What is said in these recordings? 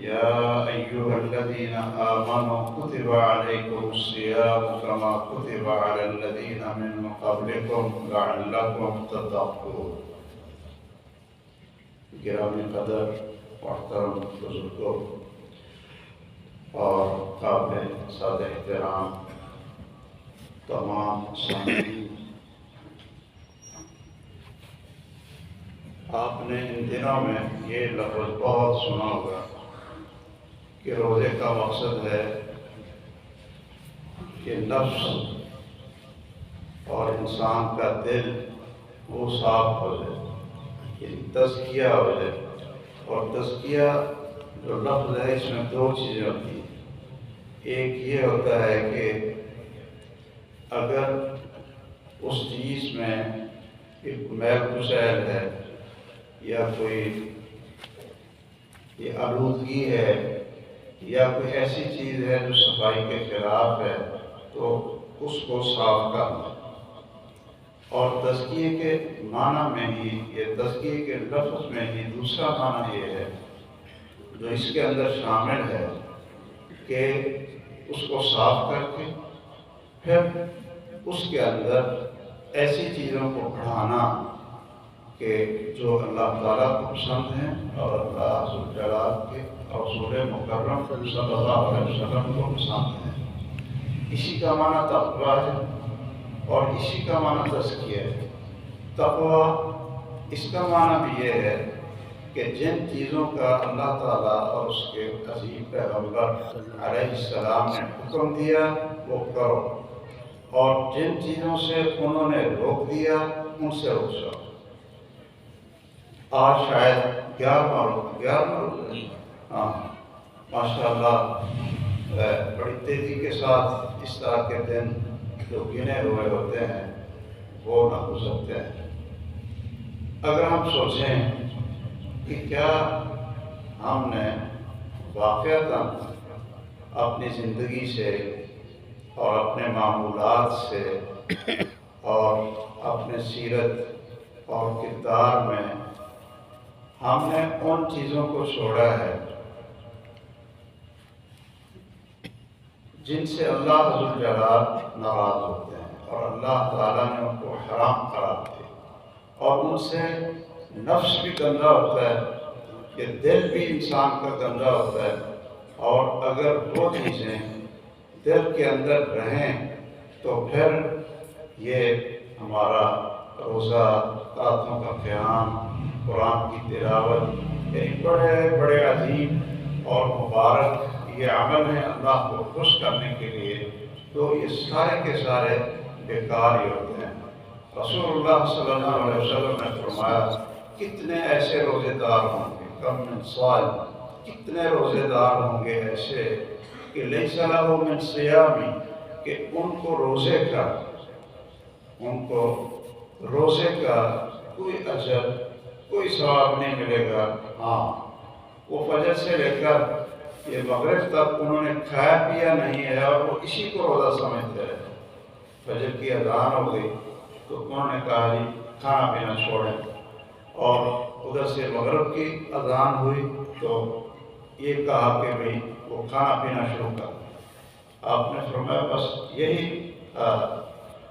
يا أيها الذين آمنوا كتب عليكم الصيام كما كتب على الذين من قبلكم لعلكم تتقون۔ گرامی قدر محترم بزرگوں اور قابل سادہ احترام تمام سامعین، آپ نے ان دنوں میں یہ لفظ بہت سنا ہوگا کہ روزے کا مقصد ہے کہ نفس اور انسان کا دل وہ صاف ہو جائے، تزکیہ ہو جائے۔ اور تزکیہ جو لفظ ہے اس میں دو چیزیں ہوتی ہیں۔ ایک یہ ہوتا ہے کہ اگر اس چیز میں ایک میل کچیل ہے یا کوئی یہ آلودگی ہے یا کوئی ایسی چیز ہے جو صفائی کے خلاف ہے تو اس کو صاف کرنا۔ اور تزکیے کے معنی میں ہی، یہ تزکیے کے لفظ میں ہی دوسرا معنی یہ ہے جو اس کے اندر شامل ہے کہ اس کو صاف کر کے پھر اس کے اندر ایسی چیزوں کو بڑھانا کہ جو اللہ تعالیٰ کو پسند ہیں اور اللہ ذوالجلال کے رسول مکرم صلی اللہ علیہ وسلم کو پسند ہیں۔ اسی کا معنی تقویٰ ہے اور اسی کا معنی تزکیہ ہے۔ تقویٰ اس کا معنی بھی یہ ہے کہ جن چیزوں کا اللہ تعالیٰ اور اس کے عظیم پیغمبر علیہ السلام نے حکم دیا وہ کرو، اور جن چیزوں سے انہوں نے روک دیا ان سے رک جاؤ۔ آج شاید 11 ہاں ماشاءاللہ بڑی تیزی کے ساتھ اس طرح کے دن جو گنے ہوئے ہوتے ہیں وہ نہ گزرتے ہیں۔ اگر ہم سوچیں کہ کیا ہم نے واقعتاً اپنی زندگی سے اور اپنے معمولات سے اور اپنے سیرت اور کردار میں ہم نے ان چیزوں کو چھوڑا ہے جن سے اللہ ذوالجلال ناراض ہوتے ہیں اور اللہ تعالیٰ نے ان کو حرام قرار دیا، اور ان سے نفس بھی گندا ہوتا ہے کہ دل بھی انسان کا گندا ہوتا ہے، اور اگر وہ چیزیں دل کے اندر رہیں تو پھر یہ ہمارا روزہ، راتوں کا قیام، قرآن کی تلاوت، یعنی بڑے بڑے عظیم اور مبارک یہ عمل ہیں اللہ کو خوش کرنے کے لیے، تو یہ سارے کے سارے بیکار ہی ہوتے ہیں۔ رسول اللہ صلی اللہ علیہ وسلم نے فرمایا کتنے ایسے روزے دار ہوں گے، کم من صائم، کتنے روزے دار ہوں گے ایسے کہ لیس لہ من صیام، کہ ان کو روزے کا کوئی اجر کوئی ثواب نہیں ملے گا۔ ہاں وہ فجر سے لے کر یہ مغرب تک انہوں نے کھایا پیا نہیں ہے اور وہ اسی کو روزہ سمجھتے ہیں۔ فجر کی اذان ہو گئی تو انہوں نے کہا جی کھانا پینا چھوڑیں، اور ادھر سے مغرب کی اذان ہوئی تو یہ کہا کہ بھئی وہ کھانا پینا شروع کر۔ آپ نے فرمایا بس یہی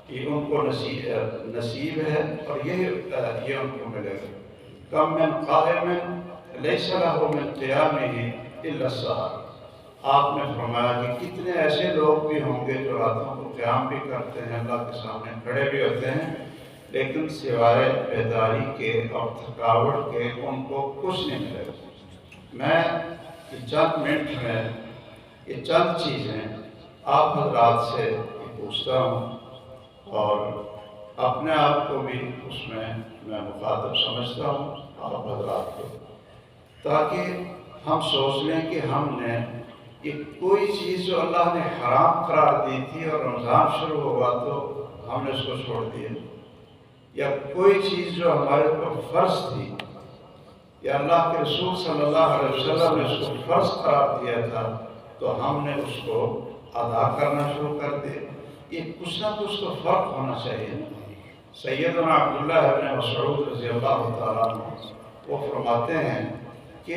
یہ ان کو نصیب ہے اور یہ ان کو ملے گا۔ کم من قائم لیس لہ من قیامہ الا السحر۔ آپ نے فرمایا کہ کتنے ایسے لوگ بھی ہوں گے جو راتوں کو قیام بھی کرتے ہیں، اللہ کے سامنے کھڑے بھی ہوتے ہیں، لیکن سوائے بیداری کے اور تھکاوٹ کے ان کو کچھ نہیں ملے گا۔ میں یہ چند منٹ میں یہ چند چیزیں آپ حضرات سے پوچھتا ہوں اور اپنے آپ کو بھی اس میں مخاطب سمجھتا ہوں آپ حضرات کو، تاکہ ہم سوچ لیں کہ ہم نے یہ کوئی چیز جو اللہ نے حرام قرار دی تھی اور رمضان شروع ہوا تو ہم نے اس کو چھوڑ دیا، یا کوئی چیز جو ہمارے اوپر فرض تھی یا اللہ کے رسول صلی اللہ علیہ وسلم نے اس کو فرض قرار دیا تھا تو ہم نے اس کو ادا کرنا شروع کر دیا۔ یہ کچھ نہ کچھ تو فرق ہونا چاہیے۔ سیدنا عبداللہ ابن مسعود رضی اللہ تعالیٰ عنہ وہ فرماتے ہیں کہ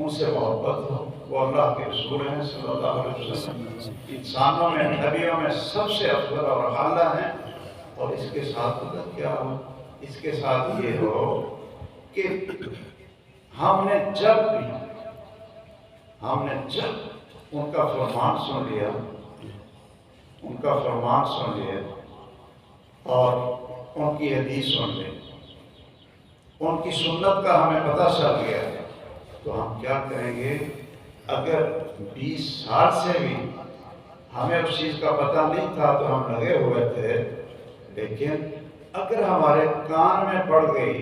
ان سے محبت ہو، وہ اللہ کے رسول ہیں صلی اللہ علیہ وسلم، انسانوں میں نبیوں میں سب سے افضل اور اعلیٰ ہیں۔ اور اس کے ساتھ کیا ہو، اس کے ساتھ یہ ہو کہ ہم نے جب ان کا فرمان سن لیا، ان کا فرمان سن لیا اور ان کی حدیث سن لی، ان کی سنت کا ہمیں پتہ چل گیا، تو ہم کیا کریں گے؟ اگر 20 سال سے بھی ہمیں اس چیز کا پتہ نہیں تھا تو ہم لگے ہوئے تھے، لیکن اگر ہمارے کان میں پڑ گئی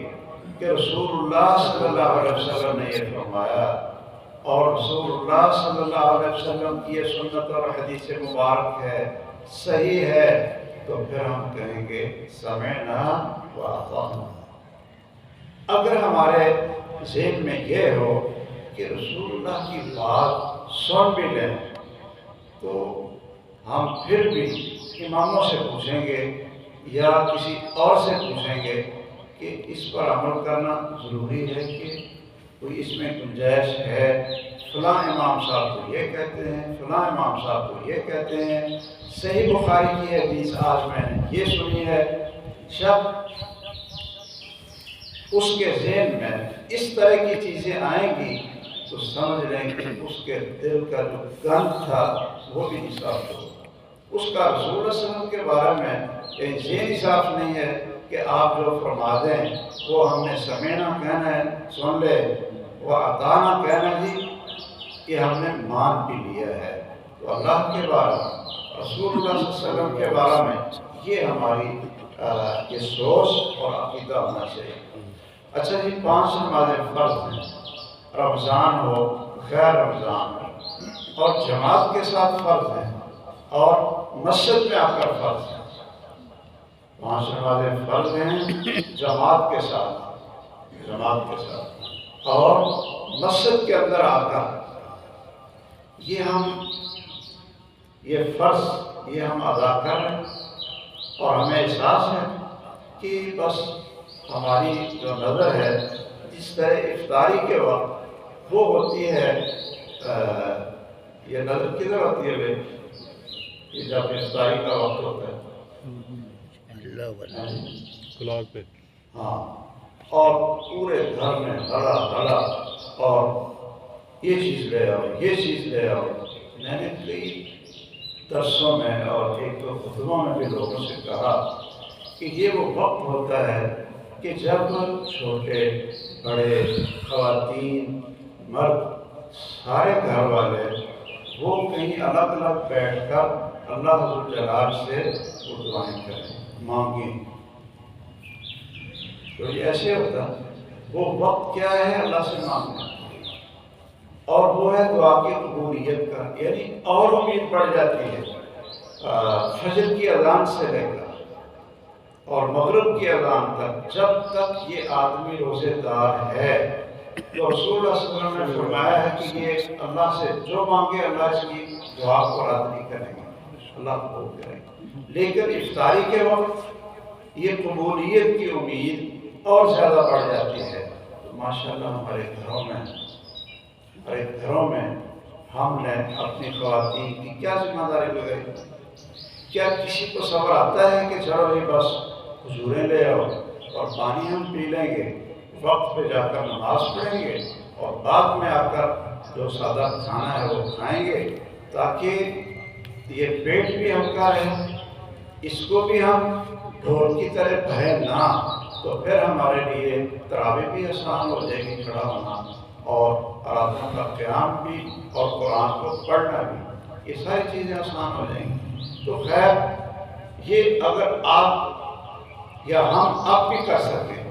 کہ رسول اللہ صلی اللہ علیہ وسلم نے یہ فرمایا اور رسول اللہ صلی اللہ علیہ وسلم کی یہ سنت اور حدیث مبارک ہے، صحیح ہے، تو پھر ہم کہیں گے سمعنا و اطعنا۔ اگر ہمارے ذہن میں یہ ہو کہ رسول اللہ کی بات سن بھی لیں تو ہم پھر بھی اماموں سے پوچھیں گے یا کسی اور سے پوچھیں گے کہ اس پر عمل کرنا ضروری ہے کہ کوئی اس میں گنجائش ہے، فلاں امام صاحب تو یہ کہتے ہیں، فلاں امام صاحب تو یہ کہتے ہیں، صحیح بخاری کی حدیث آج میں نے یہ سنی ہے۔ جب اس کے ذہن میں اس طرح کی چیزیں آئیں گی تو سمجھ لیں کہ اس کے دل کا جو گند تھا وہ بھی صاف ہوگا۔ اس کا رسول اللہ صلی اللہ علیہ وسلم کے بارے میں یہ صاف نہیں ہے کہ آپ جو فرما دیں وہ ہم نے سمینا کہنا ہے، سن لے، وہ اطاعنا کہنا جی کہ ہم نے مان بھی لیا ہے۔ تو اللہ کے بارے میں، رسول اللہ صلی اللہ علیہ وسلم کے بارے میں یہ ہماری یہ سوچ اور عقیدہ ہونا چاہیے۔ اچھا جی، 5 نمازیں فرض ہیں، رمضان ہو غیر رمضان ہو، اور جماعت کے ساتھ فرض ہیں اور مسجد میں آ کر فرض ہیں۔ 5 نمازیں فرض ہیں جماعت کے ساتھ اور مسجد کے اندر آ کر یہ فرض ہم ادا کر رہے ہیں، اور ہمیں احساس ہے کہ بس ہماری جو نظر ہے جس طرح افطاری کے وقت وہ ہوتی ہے، یہ نظر کدھر ہوتی ہے بھائی؟ کہ جب افطاری کا وقت ہوتا ہے ہاں، اور پورے گھر میں ہلا اور یہ چیز لے آؤ، یہ چیز لے آؤ۔ میں نے کئی درسوں میں اور ایک دو خطبوں میں بھی لوگوں سے کہا کہ یہ وہ وقت ہوتا ہے کہ جب چھوٹے بڑے، خواتین، مرد، سارے گھر والے وہ کہیں الگ الگ بیٹھ کر اللہ ذوالجلال سے وہ دعائیں کریں، مانگیں۔ تو یہ ایسے ہوتا وہ وقت کیا ہے؟ اللہ سے مانگنا، اور وہ ہے دعا کی قبولیت کا، یعنی اور امید بڑھ جاتی ہے۔ فجر کی اذان سے لے کر اور مغرب کی اذان تک جب تک یہ آدمی روزے دار ہے تو رسول اللہ صلی اللہ علیہ وسلم نے فرمایا ہے کہ یہ اللہ سے جو مانگے اللہ اس کی دعا کو رد نہیں کریں گے، اللہ قبول کریں گے۔ لیکن افطاری کے وقت یہ قبولیت کی امید اور زیادہ بڑھ جاتی ہے۔ تو ماشاءاللہ ہمارے گھروں میں ہم نے اپنی خواتین کی کیا ذمہ داری لگائی؟ کیا کسی کو صبر آتا ہے کہ چلو یہ بس کھجوریں لے آؤ اور پانی ہم پی لیں گے، وقت پہ جا کر نماز پڑھیں گے اور بعد میں آ کر جو سادہ کھانا ہے وہ کھائیں گے تاکہ یہ پیٹ بھی ہلکا رہے، اس کو بھی ہم ڈھول کی طرح بھریں نہ، تو پھر ہمارے لیے تراویح بھی آسان ہو جائے گی کھڑا ہونا، اور ارادھنا کا قیام بھی اور قرآن کو پڑھنا بھی، یہ ساری چیزیں آسان ہو جائیں گی۔ تو خیر، یہ اگر آپ یا ہم آپ بھی کر سکیں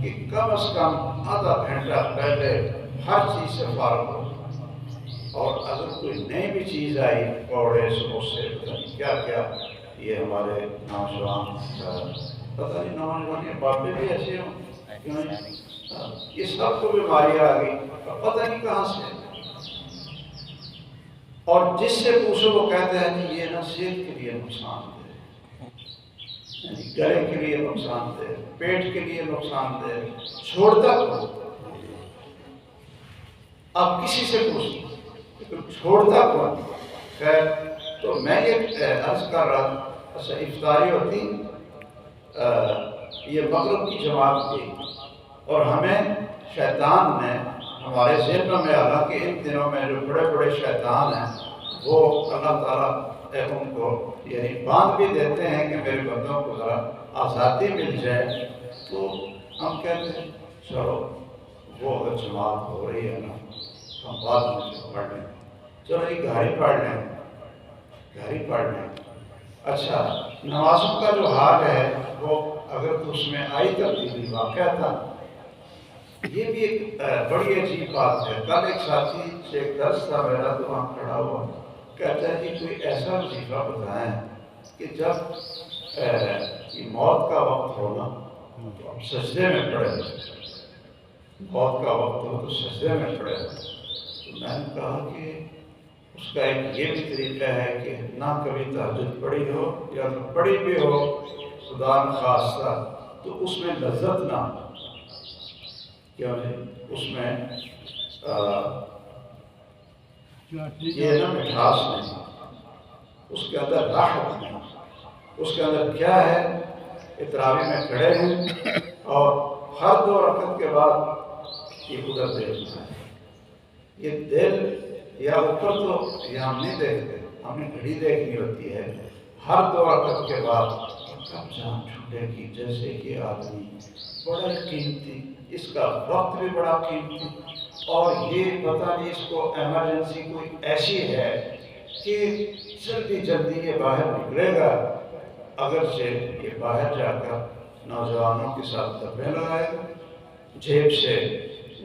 کہ کم از کم آدھا گھنٹہ پہلے ہر چیز سے فارغ ہو، اور اگر کوئی نئی بھی چیز آئی، پکوڑے، سموسے، کیا کیا، یہ ہمارے نوجوان پتہ نہیں نوجوان یہ باتیں بھی ایسے ہوں کیوں نہیں؟ یہ سب کو بیماری آ گئی، پتہ نہیں کہاں سے، اور جس سے پوچھو وہ کہتے ہیں کہ یہ نہ صحت کے لیے نقصان دہ، گلے کے لیے نقصان دہ، پیٹ کے لیے نقصان دہ، چھوڑتا کو۔ اب کسی سے پوچھیں تو چھوڑتا کون؟ خیر، تو میں یہ عرض کر رہا تھا، اچھا افطاری ہوتی یہ مغرب کی جماعت کی، اور ہمیں شیطان نے ہمارے ذہنوں میں، حالانکہ ان دنوں میں جو بڑے بڑے شیطان ہیں وہ اللہ تعالیٰ ان کو یعنی باندھ بھی دیتے ہیں کہ میرے بندوں کو ذرا آزادی مل جائے، تو ہم کہتے ہیں چلو وہ اگر جماعت ہو رہی ہے نا ہم بعد میں سے پڑھ لیں، چلو یہ گھر ہی پڑھ لیں۔ اچھا، نمازوں کا جو حال ہے وہ اگر تو اس میں آئی تبدیلی واقعہ تھا، یہ بھی ایک بڑی عجیب بات ہے۔ کل ایک ساتھی سے ایک درس تھا میرا، تو وہاں کھڑا ہوا، کہتا ہے کہ کوئی ایسا وظیفہ بتائیں کہ جب موت کا وقت ہونا تو ہم سجدے میں پڑے، موت کا وقت ہو تو سجدے میں پڑے۔ تو میں نے کہا کہ اس کا ایک یہ بھی طریقہ ہے کہ نہ کبھی تہجد پڑھی ہو یا پڑھی بھی ہو خدا نخواستہ تو اس میں لذت نہ ہو، یعنی اس میں یہ نہ مٹھاس نہیں، اس کے اندر راحت نہیں، اس کے اندر کیا ہے، تراویح میں کھڑے ہیں اور ہر 2 رکعت کے بعد یہ ادھر دیکھنا ہے، یہ دل یا اوپر تو یہ ہم نہیں دیکھتے، ہمیں گھڑی دیکھنی ہوتی ہے، ہر 2 رکعت کے بعد کب جان چھوٹے گی، جیسے کہ آدمی بڑا قیمتی، اس کا وقت بھی بڑا قیمتی، اور یہ پتہ نہیں اس کو ایمرجنسی کوئی ایسی ہے کہ جلدی جلدی یہ باہر نکلے گا، اگرچہ یہ باہر جا کر نوجوانوں کے ساتھ دبے لگائے گا، جیب سے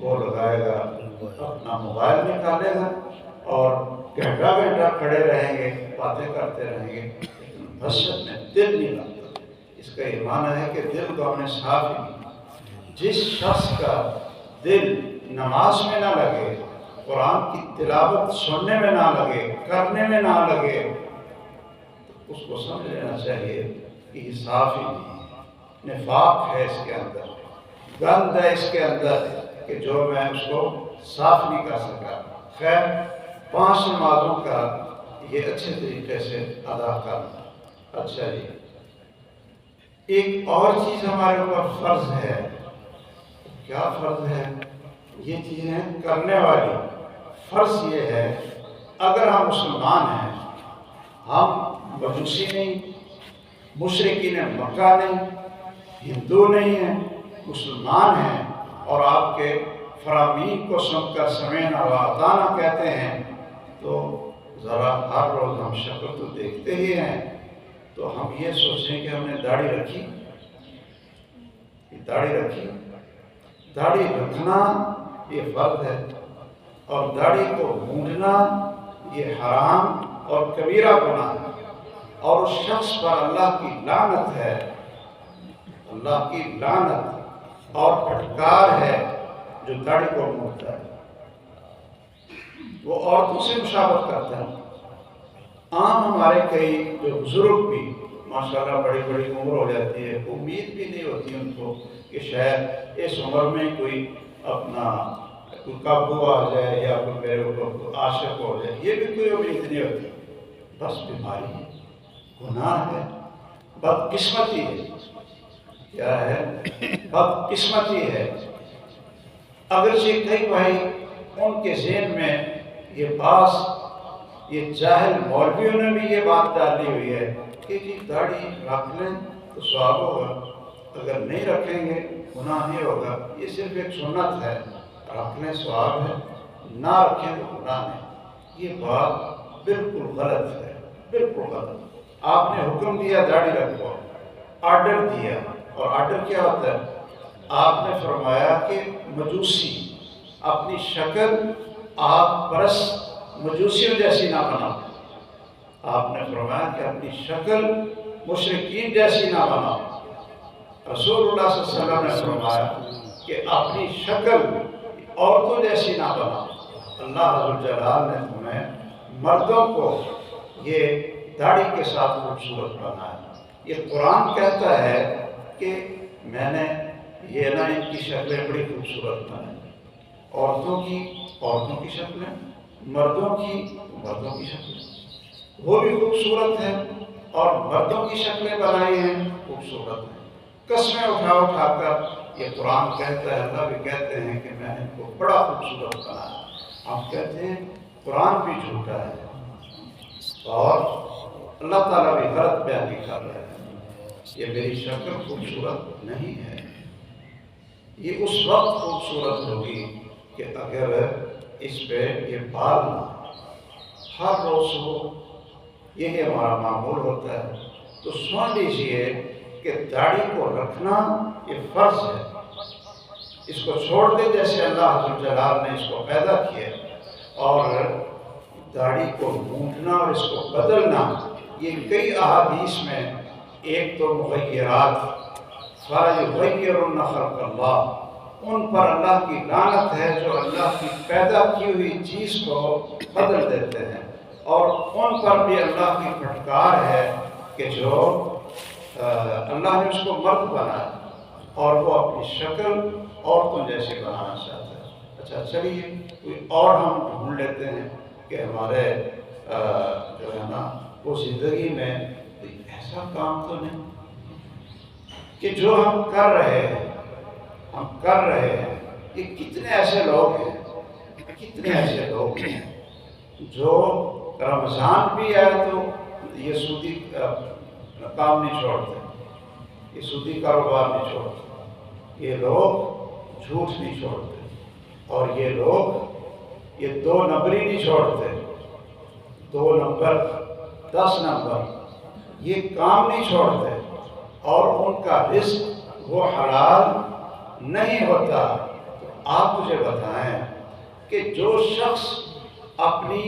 وہ لگائے گا، اپنا موبائل نکالے گا اور گھنٹہ گھنٹہ کھڑے رہیں گے، باتیں کرتے رہیں گے، لیکن مسجد میں دل نہیں لگتا۔ اس کا یہ معنی ہے کہ دل کو ہم نے صاف ہی نہیں۔ جس شخص کا دل نماز میں نہ لگے، قرآن کی تلاوت سننے میں نہ لگے، کرنے میں نہ لگے، اس کو سمجھ لینا چاہیے کہ یہ صاف ہی نہیں ہے، نفاق ہے اس کے اندر، گند ہے اس کے اندر کہ جو میں اس کو صاف نہیں کر سکا۔ خیر، 5 نمازوں کا یہ اچھے طریقے سے ادا کرنا۔ اچھا جی، ایک اور چیز ہمارے اوپر فرض ہے۔ کیا فرض ہے؟ یہ چیزیں کرنے والی فرض یہ ہے، اگر ہم مسلمان ہیں، ہم مجوسی نہیں، مشرکین مکہ نہیں، ہندو نہیں ہیں، مسلمان ہیں، اور آپ کے فرامین کو سن کر سمعنا و اطعنا کہتے ہیں، تو ذرا ہر روز ہم شکل تو دیکھتے ہی ہیں، تو ہم یہ سوچیں کہ ہم نے داڑھی رکھی، داڑھی رکھنا یہ فرض ہے، اور داڑھی کو مونڈنا یہ حرام اور کبیرہ گناہ ہے، اور اس شخص پر اللہ کی لعنت ہے، اللہ کی لعنت اور پھٹکار ہے جو داڑھی کو مونڈتا ہے۔ وہ عورتوں سے مشابہت کرتا ہے۔ عام ہمارے کئی جو بزرگ بھی ماشاءاللہ بڑی بڑی عمر ہو جاتی ہے، امید بھی نہیں ہوتی ان کو کہ شاید اس عمر میں کوئی اپنا کوئی قابو آ جائے یا کوئی میرے اوپر عاشق ہو جائے، یہ بھی کوئی امید نہیں ہوتی، بس بیماری ہے، گناہ ہے، بدقسمتی ہے۔ کیا ہے؟ بدقسمتی ہے۔ اگرچہ کئی بھائی ان کے ذہن میں یہ جاہل مولویوں نے بھی یہ بات ڈالی ہوئی ہے کہ جی داڑھی رکھ لیں تو ثواب ہوگا، اگر نہیں رکھیں گے گناہ نہیں ہوگا، یہ صرف ایک سنت ہے، رکھ لیں ثواب ہے، نہ رکھیں تو گناہ نہیں۔ یہ بات بالکل غلط ہے، بالکل غلط۔ آپ نے حکم دیا داڑھی رکھو، آرڈر دیا، اور آرڈر کیا ہوتا ہے؟ آپ نے فرمایا کہ مجوسی اپنی شکل آپ پرست مجوسیوں جیسی نہ بناؤ، آپ نے فرمایا کہ اپنی شکل مشرکین جیسی نہ بناؤ۔ رسول اللہ صلی اللہ علیہ وسلم نے فرمایا کہ اپنی شکل عورتوں جیسی نہ بناؤ۔ اللہ عز و جلال نے تمہیں مردوں کو یہ داڑھی کے ساتھ خوبصورت بنایا۔ یہ قرآن کہتا ہے کہ میں نے یہ نہ ان کی شکلیں بڑی خوبصورت بنائی۔ عورتوں کی شکلیں، مردوں کی شکلیں، وہ بھی خوبصورت ہیں، اور مردوں کی شکلیں بنائی ہیں خوبصورت ہیں۔ قسمیں اٹھا اٹھا کر یہ قرآن کہتا ہے، اللہ بھی کہتے ہیں کہ میں نے ان کو بڑا خوبصورت بنایا۔ ہم کہتے ہیں قرآن بھی جھوٹا ہے اور اللہ تعالیٰ بھی غلط بیانی کر رہے ہیں۔ یہ میری شکل خوبصورت نہیں ہے، یہ اس وقت خوبصورت ہوگی کہ اگر اس پہ یہ بال نہ ہر روز ہو، یہی ہمارا معمول ہوتا ہے۔ تو سن لیجئے کہ داڑھی کو رکھنا یہ فرض ہے، اس کو چھوڑ دے جیسے اللہ عز جلال نے اس کو پیدا کیا، اور داڑھی کو مونڈنا اور اس کو بدلنا یہ کئی احادیث میں، ایک تو مغیرات فَلَيُغَيِّرُنَّ خَلْقَ اللَّهِ، ان پر اللہ کی لعنت ہے جو اللہ کی پیدا کی ہوئی چیز کو بدل دیتے ہیں، اور ان پر بھی اللہ کی پھٹکار ہے کہ جو اللہ نے اس کو مرد بنایا اور وہ اپنی شکل عورتوں جیسی بنانا چاہتا ہے۔ اچھا چلیے کوئی اور ہم ڈھونڈ لیتے ہیں کہ ہمارے جو ہے نا وہ زندگی میں کوئی ایسا کام تو نہیں کہ جو ہم کر رہے ہیں یہ کتنے ایسے لوگ ہیں جو رمضان بھی ہے تو یہ سودی کام نہیں چھوڑتے، یہ سودی کاروبار نہیں چھوڑتے، یہ لوگ جھوٹ نہیں چھوڑتے، اور یہ لوگ یہ 2 نمبری نہیں چھوڑتے، 2 نمبر 10 نمبر یہ کام نہیں چھوڑتے، اور ان کا رزق وہ حلال نہیں ہوتا۔ تو آپ مجھے بتائیں کہ جو شخص اپنی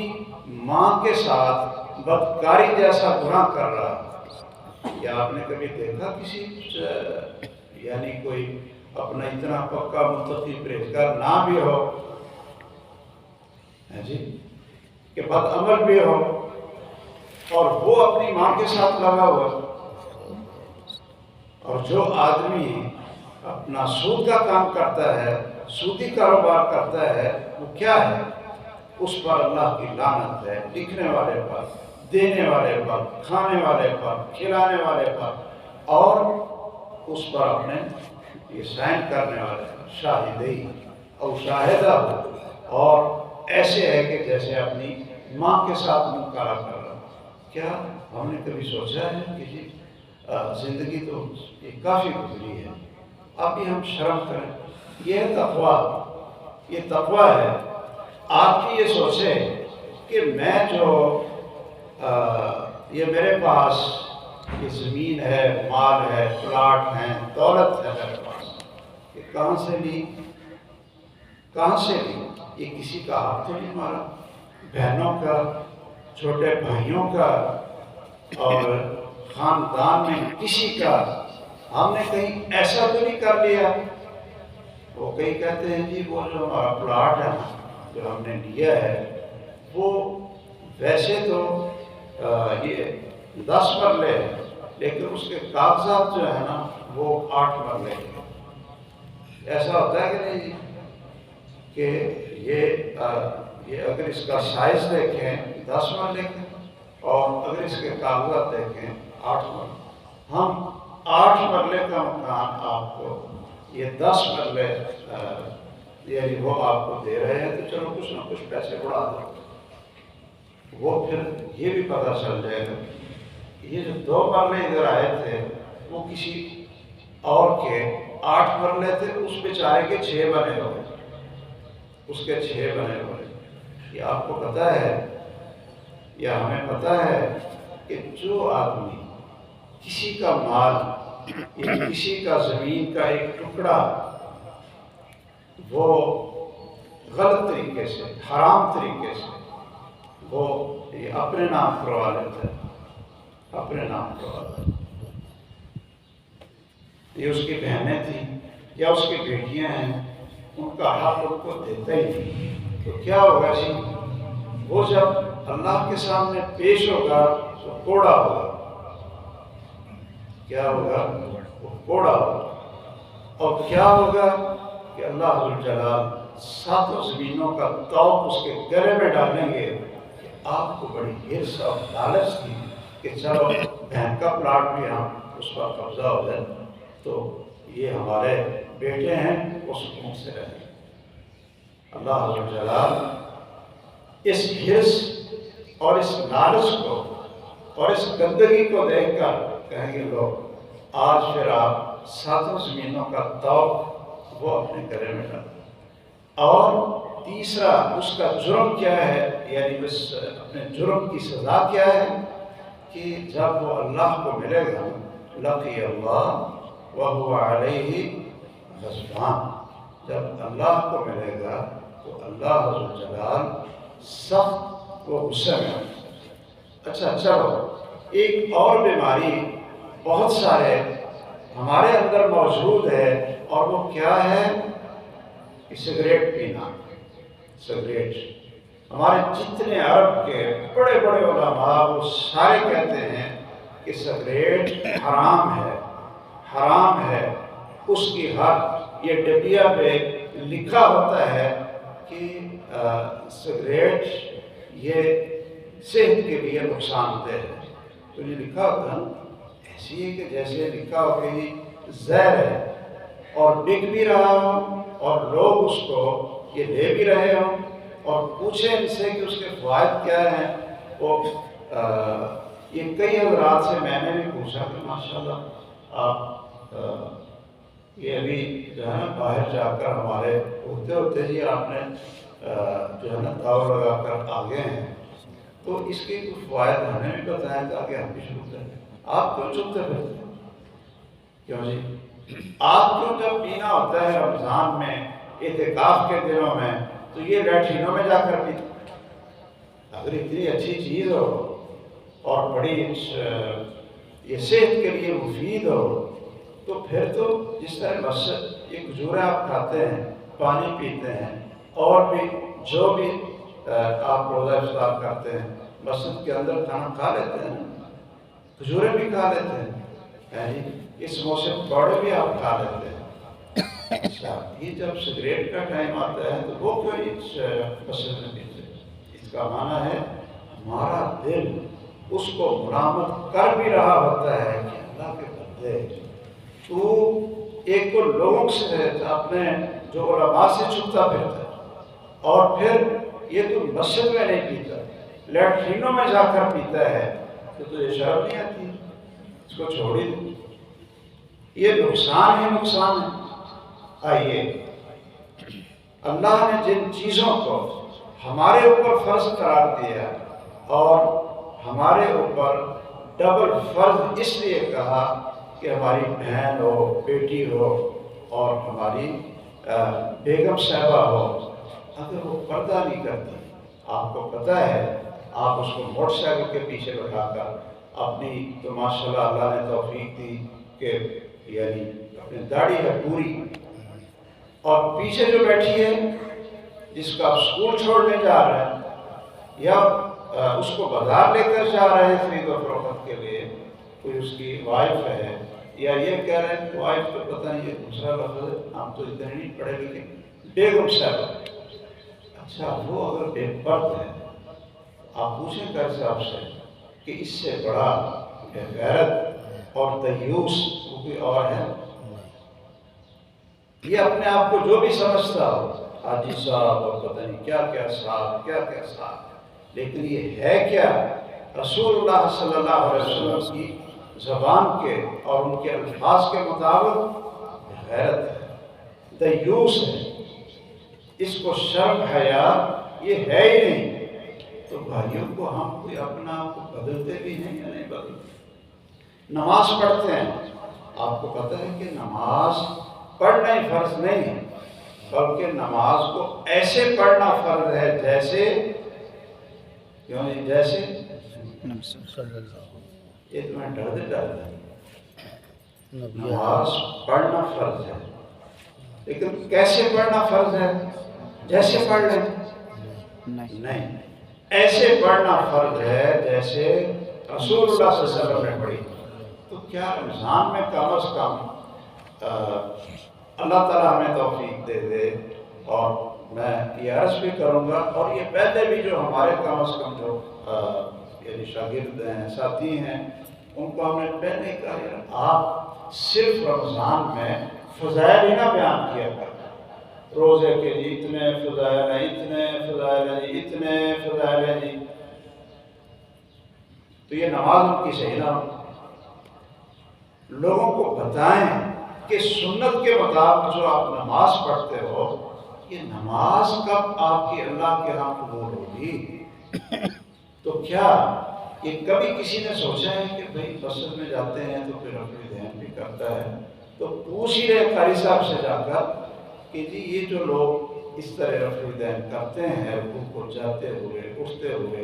ماں کے ساتھ بدکاری جیسا گناہ کر رہا، یا آپ نے کبھی دیکھا کسی یعنی کوئی اپنا اتنا پکا متقی پرہیزگار نہ بھی ہو جی کہ بد عمل بھی ہو، اور وہ اپنی ماں کے ساتھ لگا ہوا، اور جو آدمی اپنا سود کا کام کرتا ہے، سودی کاروبار کرتا ہے، وہ کیا ہے؟ اس پر اللہ کی لعنت ہے، لکھنے والے پر، دینے والے پر، کھانے والے پر، کھلانے والے پر، اور اس پر اپنے یہ سائن کرنے والے پر، شاہدی اور شاہدہ ہو، اور ایسے ہے کہ جیسے اپنی ماں کے ساتھ مکالمہ کر رہا۔ کیا ہم نے کبھی سوچا ہے کہ جی زندگی تو یہ کافی گزری ہے، اب بھی ہم شرم کریں؟ یہ تقویٰ ہے۔ آپ کی یہ سوچیں کہ میں جو یہ میرے پاس یہ زمین ہے، مال ہے، پلاٹ ہیں، دولت ہے میرے پاس، یہ کہاں سے لی؟ یہ کسی کا حق تو نہیں مارا؟ بہنوں کا، چھوٹے بھائیوں کا، اور خاندان میں کسی کا ہم نے کہیں ایسا تو نہیں کر لیا؟ وہ کئی کہتے ہیں جی وہ جو ہمارا پلاٹ ہے جو ہم نے لیا ہے وہ ویسے تو یہ 10 مرلے ہے، لیکن اس کے کاغذات جو ہے نا وہ 8 مرلے ہیں۔ ایسا ہوتا ہے کہ نہیں جی کہ یہ اگر اس کا سائز دیکھیں 10 مرلے کے، اور اگر اس کے کاغذات دیکھیں 8 مرلے، ہم 8 مرلے کا مکان آپ کو یہ 10 مرلے یعنی وہ آپ کو دے رہے ہیں، تو چلو کچھ نہ کچھ پیسے بڑھا دو، وہ پھر یہ بھی پتہ چل جائے گا یہ جو 2 مرلے ادھر آئے تھے وہ کسی اور کے 8 مرلے تھے، اس بیچارے کے 6 بنے ہوئے، اس کے 6 بنے ہوئے۔ یہ آپ کو پتہ ہے یا ہمیں پتہ ہے کہ جو آدمی کسی کا مال یا کسی کا زمین کا ایک ٹکڑا وہ غلط طریقے سے، حرام طریقے سے وہ یہ اپنے نام کروا لیتا ہے، اپنے نام کروا لیتا ہے، یہ اس کی بہنیں تھیں یا اس کی بیٹیاں ہیں، ان کا حق ان کو دیتا ہی نہیں، تو کیا ہوگا جی؟ وہ جب اللہ کے سامنے پیش ہوگا تو کوڑا ہوگا۔ کیا ہوگا؟ وہ کوڑا ہوگا۔ اور کیا ہوگا کہ اللہ ذوالجلال 7 زمینوں کا توق اس کے گلے میں ڈالیں گے کہ آپ کو بڑی حرص اور لالچ تھی کہ چلو بہن کا پلاٹ بھی ہم اس پر قبضہ ہو جائے تو یہ ہمارے بیٹے ہیں وہ سکون سے رہیں۔ اللہ عز و جلال اس حرص اور اس لالچ کو اور اس گندگی کو دیکھ کر کہیں گے لوگ آج پھر آپ 7 زمینوں کا توق وہ اپنے گلے میں ڈالیں۔ اور تیسرا اس کا جرم کیا ہے، یعنی اس اپنے جرم کی سزا کیا ہے کہ جب وہ اللہ کو ملے گا لقی اللہ وہو علیہ غضبان، جب اللہ کو ملے گا تو اللہ عز و جلال سخت وہ غصے میں ہوگا۔ اچھا چلو، ایک اور بیماری بہت سارے ہمارے اندر موجود ہے اور وہ کیا ہے کہ سگریٹ پینا۔ سگریٹ، ہمارے جتنے عرب کے بڑے بڑے علماء وہ سارے کہتے ہیں کہ سگریٹ حرام ہے، حرام ہے۔ اس کی حد یہ ڈبیا پہ لکھا ہوتا ہے کہ سگریٹ یہ صحت کے لیے نقصان دہ ہے۔ تو یہ لکھا ہوتا ہے ایسی ہے کہ جیسے لکھا ہو کہ یہ زہر ہے اور بک بھی رہا ہوں اور لوگ اس کو یہ لے بھی رہے ہوں اور پوچھیں ان سے کہ اس کے فوائد کیا ہیں۔ وہ یہ کئی حضرات سے میں نے بھی پوچھا کہ ماشاءاللہ آپ یہ ابھی جو ہے نا باہر جا کر ہمارے ہوتے ہوتے جی آپ نے جو ہے نا داؤ لگا کر آگے ہیں، تو اس کے کچھ فوائد ہمیں بھی بتائیں تاکہ ہم بھی شروع کریں۔ آپ کیوں چپتے پھرتے ہیں؟ کیوں جی؟ آپ کیوں جب پینا ہوتا ہے رمضان میں اعتکاف کے دنوں میں تو یہ لیٹرینوں میں جا کر پیتے؟ اگر اتنی اچھی چیز ہو اور بڑی یہ صحت کے لیے مفید ہو تو پھر تو جس طرح مسجد یہ کھجوریں آپ کھاتے ہیں، پانی پیتے ہیں اور بھی جو بھی آپ روزہ افطار کرتے ہیں مسجد کے اندر کھانا کھا لیتے ہیں، کھجوریں بھی کھا لیتے ہیں، یعنی اس موسم پکوڑے بھی آپ کھا لیتے ہیں۔ اچھا، یہ جب سگریٹ کا ٹائم آتا ہے تو وہ کیوں اس مسجد میں پیتے ہیں؟ اس کا معنی ہے ہمارا دل اس کو ملامت کر بھی رہا ہوتا ہے کہ اللہ کے بندے تو ایک تو لوگوں سے اپنے جو علماء سے چھپتا پھرتا ہے اور پھر یہ تو مسجد میں نہیں پیتا، لیٹرینوں میں جا کر پیتا ہے، تو یہ شرم نہیں آتی، اس کو چھوڑ ہی دیں۔ یہ نقصان ہی نقصان ہے۔ آئیے، اللہ نے جن چیزوں کو ہمارے اوپر فرض قرار دیا اور ہمارے اوپر ڈبل فرض اس لیے کہا کہ ہماری بہن ہو، بیٹی ہو اور ہماری بیگم صاحبہ ہو، اگر وہ پردہ نہیں کرتی، آپ کو پتہ ہے آپ اس کو موٹر سائیکل کے پیچھے بٹھا کر اپنی تو ماشاءاللہ اللہ نے توفیق دی کہ یعنی اپنی داڑھی ہے پوری، اور پیچھے جو بیٹھی ہے جس کو آپ اسکول چھوڑنے جا رہے ہیں یا اس کو بازار لے کر جا رہے ہیں خرید و فروخت کے لیے، کوئی اس کی وائف ہے یا یہ کہہ رہے ہیں وائف تو پتہ نہیں یہ دوسرا لفظ ہے، ہم تو اتنے نہیں پڑھے لکھے، بیگم صاحب۔ اچھا، وہ اگر بے پرد ہے آپ پوچھیں کر صاحب سے کہ اس سے بڑا بے غیرت اور دیوس وہ کوئی اور ہے؟ یہ اپنے آپ کو جو بھی سمجھتا ہو حاجی صاحب اور پتہ نہیں کیا کیا صاحب، کیا کیا صاحب، لیکن یہ ہے کیا؟ رسول اللہ صلی اللہ علیہ وسلم کی زبان کے اور ان کے الفاظ کے مطابق غیرت ہے، دیوس ہے، اس کو شرم حیا یہ ہے ہی نہیں۔ تو بھائیوں کو ہم کوئی اپنا آپ کو بدلتے بھی ہیں یا نہیں بدلتے؟ نماز پڑھتے ہیں، آپ کو پتہ ہے کہ نماز پڑھنا ہی فرض نہیں ہے، بلکہ نماز کو ایسے پڑھنا فرض ہے جیسے کیوں نہیں جیسے یہ تمہیں ڈرتے نماز پڑھنا فرض ہے، لیکن کیسے پڑھنا فرض ہے؟ جیسے پڑھ لیں؟ نہیں، ایسے پڑھنا فرض ہے جیسے رسول اللہ صلی اللہ علیہ وسلم نے پڑھی۔ تو کیا رمضان میں کم از کم اللہ تعالیٰ ہمیں توفیق دے دے اور میں یہ عرض بھی کروں گا، اور یہ پہلے بھی جو ہمارے کم از کم جو یعنی شاگرد ہیں، ساتھی ہیں، ان کو ہم نے پہلے ہی کہا یار آپ صرف رمضان میں فضائل ہی نہ بیان کیا کریں، روزے کے جی اتنے فضائل ہیں، اتنے فضائل ہیں جی، اتنے فضائل ہیں جی، تو یہ نماز ان کی صحیح نہ ہو۔ لوگوں کو بتائیں کہ سنت کے مطابق جو آپ نماز پڑھتے ہو، یہ نماز کب آپ کی اللہ کے ہاں قبول ہوگی؟ تو کیا یہ کبھی کسی نے سوچا ہے کہ بھئی مسجد میں جاتے ہیں تو پھر رفع دین بھی کرتا ہے، تو پوچھ ہی رہے قاری صاحب سے جا کر کہ جی یہ جو لوگ اس طرح رفع دین کرتے ہیں، رکوع کو جاتے ہوئے اٹھتے ہوئے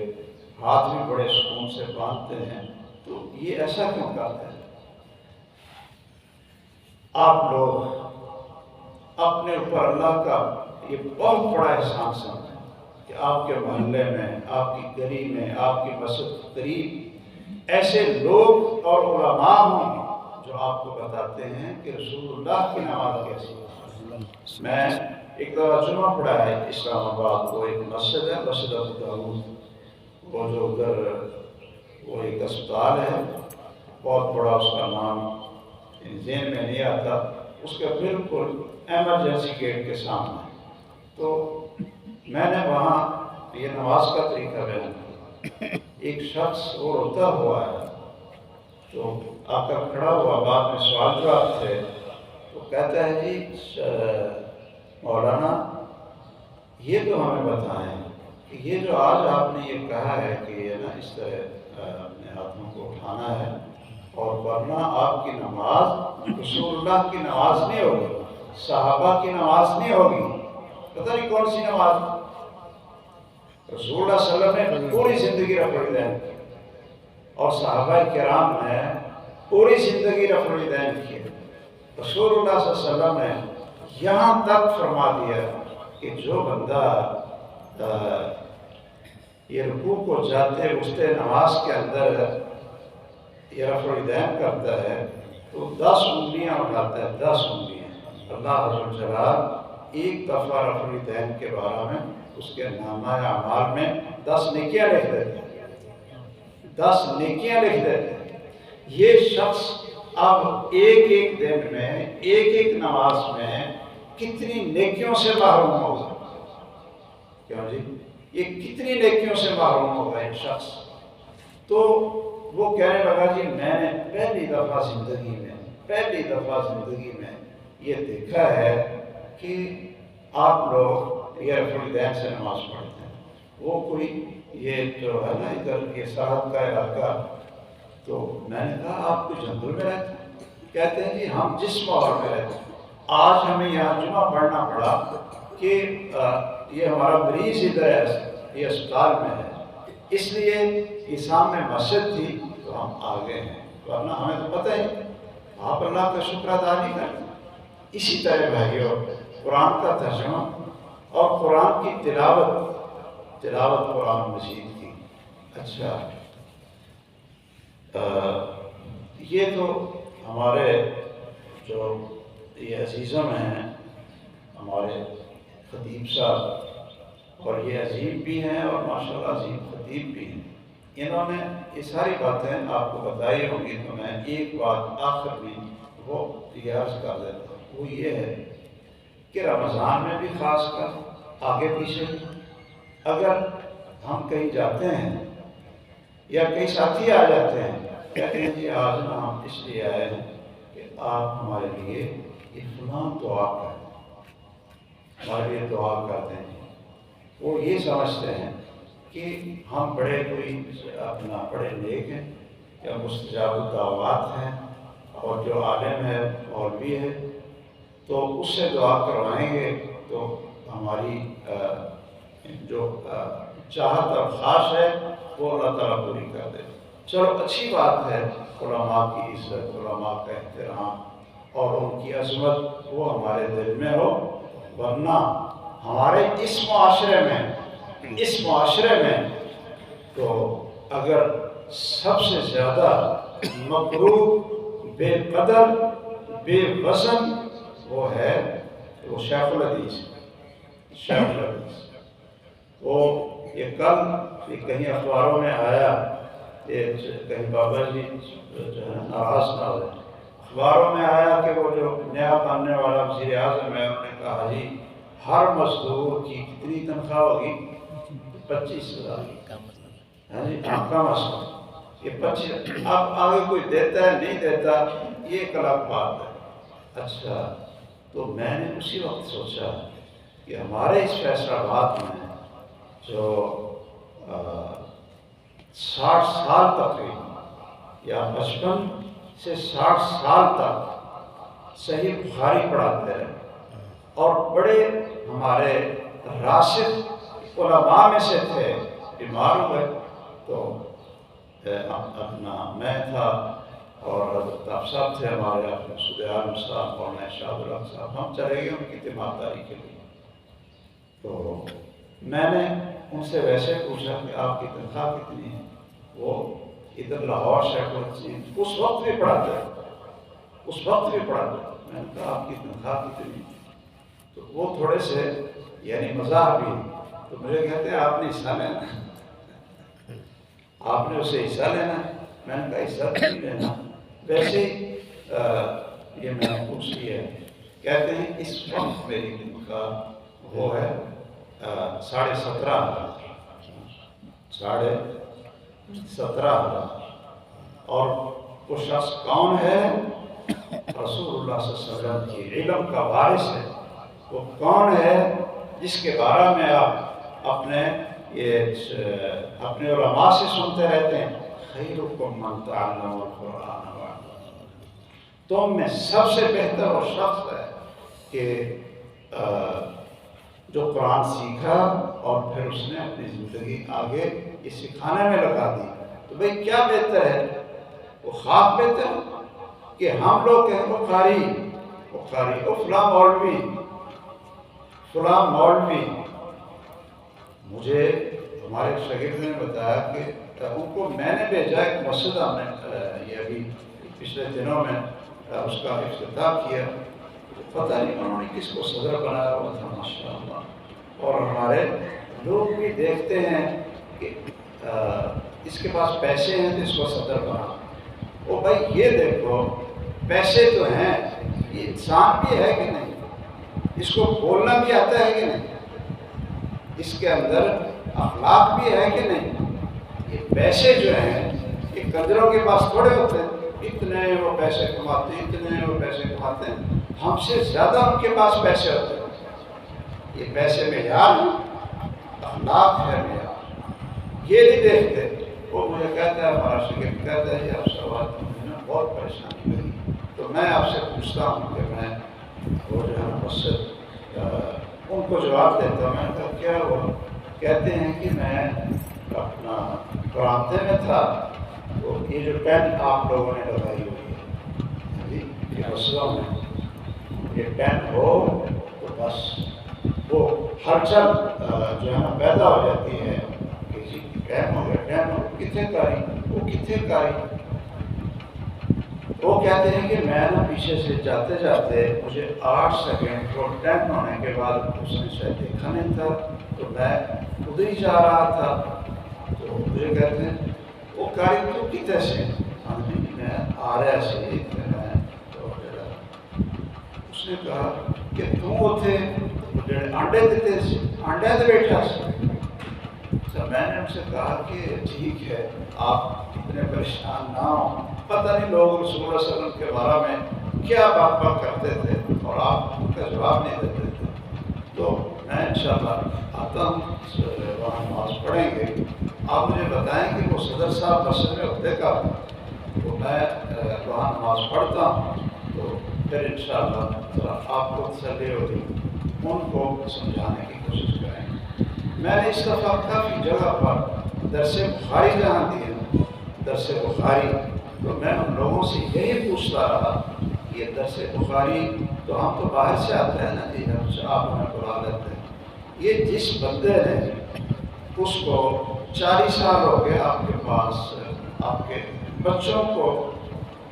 ہاتھ بھی بڑے سکون سے باندھتے ہیں، تو یہ ایسا کیوں کرتے ہیں؟ آپ لوگ اپنے اوپر اللہ کا یہ بہت بڑا احسان سمجھیں کہ آپ کے محلے میں، آپ کی گلی میں، آپ کی مسجد کے قریب ایسے لوگ اور علماء ہوں جو آپ کو بتاتے ہیں کہ رسول اللہ کی نماز کیسی ہے۔ میں ایک دفعہ جمعہ پڑھا ہے اسلام آباد، وہ ایک مسجد ہے، مسجد ابو داؤد، وہ جو ادھر وہ ایک اسپتال ہے، بہت بڑا، اس کا نام ذہن میں نہیں آتا، اس کے بالکل ایمرجنسی گیٹ کے سامنے۔ تو میں نے وہاں یہ نماز کا طریقہ بیان کیا، ایک شخص وہ روتا ہوا ہے، تو آ کر کھڑا ہوا، بعد میں سوال جواب تھے، تو کہتا ہے جی مولانا یہ تو ہمیں بتائیں کہ یہ جو آج آپ نے یہ کہا ہے کہ یہ نا اس طرح اپنے ہاتھوں کو اٹھانا ہے، اور ورنہ آپ کی نماز رسول اللہ کی نماز نہیں ہوگی، صحابہ کی نماز نہیں ہوگی، پتہ نہیں کون سی نماز۔ رسول اللہ صلی اللہ علیہ وسلم نے پوری زندگی رفع دین کی، اور صحابہ کرام نے پوری زندگی رفع دین کی۔ رسول اللہ صلی اللہ علیہ وسلم نے یہاں تک فرما دیا کہ جو بندہ یہ رکوع کو جاتے اٹھتے نماز کے اندر یہ رفع دین کرتا ہے تو 10 انگلیاں اٹھاتا ہے، 10 انگلیاں۔ اللہ عز و جل ایک دفعہ رفع دین کے بارے میں اس کے نامہ اعمال میں 10 نیکیاں لکھ دیتے ہیں، 10 نیکیاں لکھ دیتے ہیں۔ یہ شخص اب ایک ایک دن میں، ایک ایک نماز میں کتنی نیکیوں سے محروم ہوگا؟ کیوں جی؟ یہ کتنی نیکیوں سے محروم ہوگا ایک شخص؟ تو وہ کہنے لگا جی میں نے پہلی دفعہ زندگی میں یہ دیکھا ہے کہ آپ لوگ یہ رفع دین سے نماز پڑھتے ہیں۔ وہ کوئی یہ جو ہے نا ادھر یہ سرحد کا علاقہ، تو میں نے کہا آپ کو جنگل میں رہتے ہیں؟ کہتے ہیں جی ہم جس ماحول میں رہتے ہیں، آج ہمیں یہاں جمعہ پڑھنا پڑا کہ یہ ہمارا مریض ادھر ہے، یہ اسپتال میں ہے، اس لیے یہ سامنے مسجد تھی تو ہم آ گئے ہیں، ورنہ ہمیں تو پتہ ہی آپ اللہ کا شکر ادا نہیں کرتے۔ اسی طرح بھائیوں، قرآن کا ترجمہ اور قرآن کی تلاوت قرآن مجید کی، اچھا یہ تو ہمارے جو یہ عزیزم ہیں، ہمارے خطیب صاحب، اور یہ عظیم بھی ہیں اور ماشاءاللہ عظیم خطیب بھی ہیں، انہوں نے یہ ساری باتیں آپ کو بتائی ہوں گی، تو میں ایک بات آخر میں وہ عرض کر دیتا ہوں، وہ یہ ہے کہ رمضان میں بھی خاص کر آگے پیچھے اگر ہم کہیں جاتے ہیں یا کئی ساتھی آ جاتے ہیں، کہتے ہیں جی آج نا ہم اس لیے آئے ہیں کہ آپ ہمارے لیے یہ فلاں دعا کریں، ہمارے لیے دعا کرتے ہیں، وہ یہ سمجھتے ہیں کہ ہم بڑے کوئی اپنا بڑے نیک ہیں یا مستجاب الدعوات ہیں، اور جو عالم ہے مولوی ہے تو اس سے دعا کروائیں گے تو ہماری جو چاہت اور خواہش ہے وہ اللہ تعالیٰ پوری کر دے۔ چلو اچھی بات ہے، علماء کی عزت، علماء کا احترام اور ان کی عظمت وہ ہمارے دل میں ہو، ورنہ ہمارے اس معاشرے میں تو اگر سب سے زیادہ مکروہ، بے قدر، بے وزن وہ ہے وہ شیخ الحدیث، وہ یہ کل کہیں اخباروں میں آیا کہ کہیں بابا جی جو ہے ناراض نہ ہو جائے، اخباروں میں آیا کہ وہ جو نیا بننے والا وزیر اعظم ہے، انہوں نے کہا جی ہر مزدور کی کتنی تنخواہ ہوگی؟ 25,000 ہاں جی کم از کم یہ 25. اب آگے کوئی دیتا ہے نہیں دیتا یہ ایک الگ بات ہے. اچھا تو میں نے اسی وقت سوچا کہ ہمارے اس فیصل آباد میں جو 60 سال تقریباً یا 55 سے 60 سال تک صحیح بخاری پڑھاتے رہے اور بڑے ہمارے راسخ علماء میں سے تھے، بیمار ہوئے تو اپنا میں تھا اور حضرت صاحب تھے ہمارے اپنے سود عالم صاحب مولانا شاہد الحق صاحب، ہم چلے گئے ان کی تیمارداری کے لیے. تو میں نے ان سے ویسے پوچھا کہ آپ کی تنخواہ کتنی ہے؟ وہ ادھر لاہور شہر اس وقت بھی پڑھاتے، میں نے کہا آپ کی تنخواہ کتنی؟ تو وہ تھوڑے سے یعنی مزاح بھی، تو مجھے کہتے ہیں آپ نے حصہ لینا، آپ نے اسے حصہ لینا. میں نے کہا حصہ نہیں لینا، ویسے یہ میں نے پوچھ لیا ہے. کہتے ہیں اس وقت میری تنخواہ وہ ہے 17,500 اور وہ شخص کون ہے؟ رسول اللہ صلی اللہ علیہ وسلم کی علم کا وارث ہے. وہ کون ہے جس کے بارے میں آپ اپنے علماء سے سنتے رہتے ہیں، خیرکم من تعلم القرآن وعلمہ. تم میں سب سے بہتر وہ شخص ہے کہ جو قرآن سیکھا اور پھر اس نے اپنی زندگی آگے یہ سکھانے میں لگا دی. تو بھئی کیا بہتر ہے؟ وہ خواب بہتر ہے کہ ہم لوگ کہیں وہ قاری، وہ فلاں مولوی. مجھے ہمارے شاگرد نے بتایا کہ ان کو میں نے بھیجا ایک مسجد، ہم نے یہ ابھی پچھلے دنوں میں اس کا افتتاح کیا، پتہ نہیں انہوں نے کس کو صدر بنایا ہوا تھا ماشاءاللہ. اور ہمارے لوگ بھی دیکھتے ہیں کہ اس کے پاس پیسے ہیں تو اس کو صدر بنا. او بھائی یہ دیکھو پیسے تو ہیں، یہ انسان بھی ہے کہ نہیں؟ اس کو بولنا بھی آتا ہے کہ نہیں؟ اس کے اندر اخلاق بھی ہے کہ نہیں؟ یہ پیسے جو ہیں یہ قدروں کے پاس تھوڑے ہوتے ہیں، اتنے وہ پیسے کماتے ہیں، اتنے وہ پیسے کماتے ہیں، ہم سے زیادہ ان کے پاس پیسے ہوتے ہیں. یہ پیسے معیار ہیں، اخلاق ہے معیار، یہ نہیں دیکھتے. وہ مجھے کہتا ہے، ہمارا شاگرد کہتا ہے یہ آپ سوال مجھے بہت پریشانی ہوئی. تو میں آپ سے پوچھتا ہوں کہ میں وہ جو ہے مسجد ان کو جواب دیتا ہوں. میں نے کہا کیا ہوا؟ کہتے ہیں کہ میں اپنا پرانتے میں تھا تو یہ جو پین آپ لوگوں نے لگائی ہوئی ہے یہ مسئلوں میں، یہ پین ہو تو بس وہ ہلچل جو ہے نا پیدا ہو جاتی ہے کہ جی پین ہو گیا، پین ہو کتنے کاری، وہ کتنے کاری. وہ کہتے ہیں کہ میں نا پیچھے سے جاتے جاتے مجھے 8 سیکنڈ کو 10 ہونے کے بعد اس نے شاید دیکھا نہیں تھا تو میں ادھر ہی جا رہا تھا. تو مجھے کہتے ہیں وہ کاری تو کتنے سے؟ میں آ رہا سے تو اس نے کہا کہ تم اتنے انڈے دیتے انڈے دے بیٹھا سے. میں نے ان سے کہا کہ ٹھیک ہے آپ اتنے پریشان نہ ہوں، پتہ نہیں لوگ رسول اللہ صلی اللہ علیہ وسلم کے بارے میں کیا بات کرتے تھے اور آپ ان کا جواب نہیں دیتے تھے. تو میں انشاءاللہ آتا ہوں، وہاں نماز پڑھیں گے. آپ مجھے بتائیں کہ وہ صدر صاحب مسجد میں عہدے کا، تو میں وہاں نماز پڑھتا ہوں تو پھر انشاءاللہ آپ کو تسلی ہوگی، ان کو سمجھانے کی کوشش کریں گے. میں نے اس دفعہ کافی جگہ پر درس بخاری جہاں دیے، درس بخاری، تو میں ان لوگوں سے یہی پوچھتا رہا یہ درس بخاری تو ہم تو باہر سے آتے ہیں نا جی، آپ ہمیں بلا لیتے ہیں. یہ جس بندے نے اس کو 40 سال ہو گئے آپ کے پاس، آپ کے بچوں کو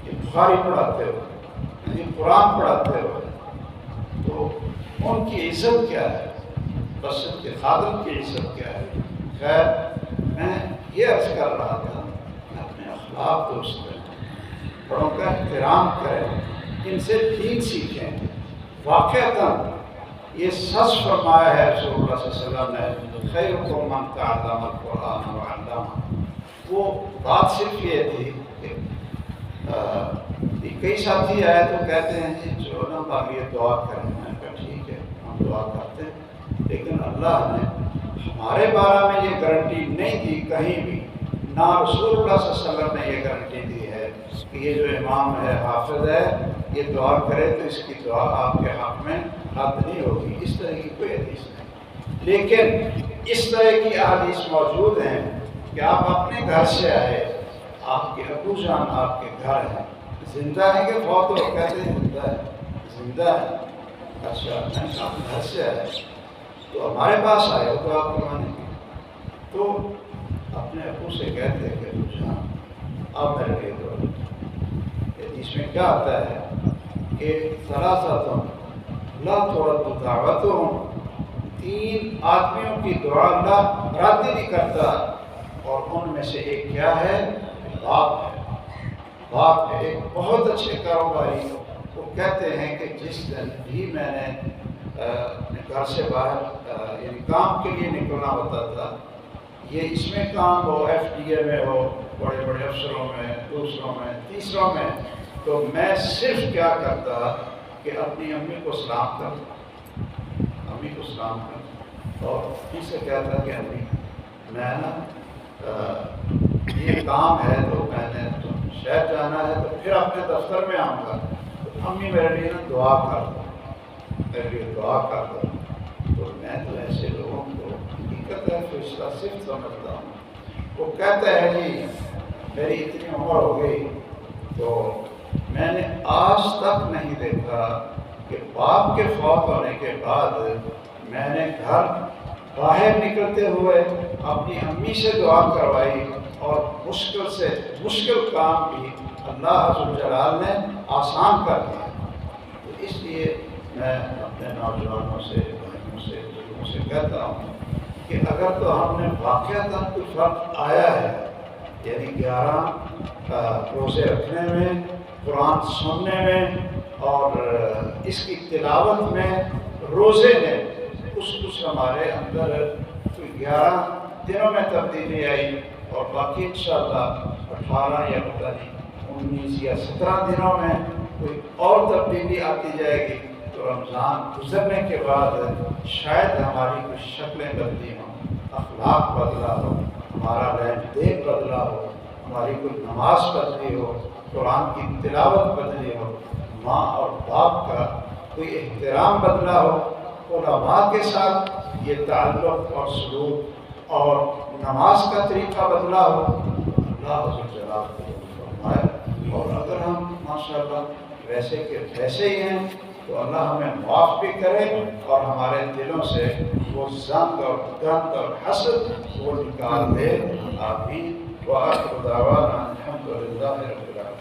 یہ بخاری پڑھاتے ہو، یعنی قرآن پڑھاتے ہو، تو ان کی عزت کیا ہے؟ مسجد کے خادم کی عزت کیا ہے. خیر میں یہ عرض کر رہا تھا کہ اپنے اخلاق درست کریں، بڑوں کا احترام کریں، ان سے دین سیکھیں. واقعتاً یہ سچ فرمایا ہے رسول اللہ صلی اللہ علیہ وسلم نے، خیرکم من تعلم القرآن وعلمہ. وہ بات صرف یہ تھی کہ کئی ساتھی آئے تو کہتے ہیں جی چلو نا باقی یہ دعا کریں. میں کہا ٹھیک ہے ہم دعا کرتے ہیں، لیکن اللہ نے ہمارے بارے میں یہ گارنٹی نہیں دی کہیں بھی، نہ رسول اللہ صلی اللہ علیہ وسلم نے یہ گارنٹی دی ہے کہ یہ جو امام ہے حافظ ہے یہ دعا کرے تو اس کی دعا آپ کے حق میں رد نہیں ہوگی. اس طرح کی کوئی حدیث نہیں. لیکن اس طرح کی احادیث موجود ہیں کہ آپ اپنے گھر سے آئے، آپ کے ابو جان آپ کے گھر ہیں، زندہ ہے کہ فوت ہو؟ کہتے ہیں زندہ ہے. زندہ ہے. اچھا میں آپ گھر سے آئے تو ہمارے پاس آئے ہو تو آپ کروانے کی، تو اپنے ابو سے کہتے ہیں کہ ابو جان آپ میرے لیے دعا. اس میں کیا آتا ہے کہ ثلاثۃ لا ترد دعوتهم، 3 آدمیوں کی دعا اللہ رد نہیں کرتا، اور ان میں سے ایک کیا ہے؟ باپ ہے. باپ ہے ایک بہت اچھے کاروباری. وہ کہتے ہیں کہ جس دن بھی میں نے اپنے گھر سے باہر یعنی کام کے لیے نکلنا ہوتا تھا، یہ اس میں کام ہو، ایف ڈی اے میں ہو، بڑے بڑے افسروں میں، دوسروں میں، تیسروں میں، تو میں صرف کیا کرتا کہ اپنی امی کو سلام کرتا، امی کو سلام کرتا، اور اسی سے کہتا کہ امی میں نا یہ کام ہے تو میں نے شہر جانا ہے تو پھر اپنے دفتر میں آؤں گا، تو امی میرے لیے نا دعا کر دو، میرے لیے دعا کر دو. تو میں تو ایسے لوگوں کو حقیقت ہے فرشتہ صرف سمجھتا ہوں. وہ کہتا ہے جی میری اتنی عمر ہو گئی تو میں نے آج تک نہیں دیکھا کہ باپ کے فوت ہونے کے بعد میں نے گھر باہر نکلتے ہوئے اپنی امی سے دعا کروائی، اور مشکل سے مشکل کام بھی اللہ ذوالجلال نے آسان کر دیا. تو اس لیے میں اپنے نوجوانوں سے، بھائیوں سے، بزرگوں سے کہتا ہوں کہ اگر تو ہم نے واقعتاً کوئی فرق آیا ہے، یعنی 11 روزے رکھنے میں، قرآن سننے میں، اور اس کی تلاوت میں، روزے میں کچھ ہمارے اندر کوئی 11 دنوں میں تبدیلی آئی، اور باقی انشاءاللہ 18 یا پتہ نہیں 19 یا 17 دنوں میں کوئی اور تبدیلی آتی جائے گی، تو رمضان گزرنے کے بعد شاید ہماری کچھ شکلیں بدلی ہوں، اخلاق بدلا ہو، ہمارا رہن دین بدلا ہو، ہماری کوئی نماز بدلی ہو، قرآن کی تلاوت بدلی ہو، ماں اور باپ کا کوئی احترام بدلا ہو، علماء کے ساتھ یہ تعلق اور سلوک اور نماز کا طریقہ بدلا ہو. اللہ ذوالجلال کو فرمائے. اور اگر ہم ماشاءاللہ ویسے کے ویسے ہی ہیں تو اللہ ہمیں معاف بھی کرے، اور ہمارے دلوں سے وہ زنگ اور گند اور حسد وہ نکال دے. آمین. وآخر دعوانا الحمدللہ رب العالمین.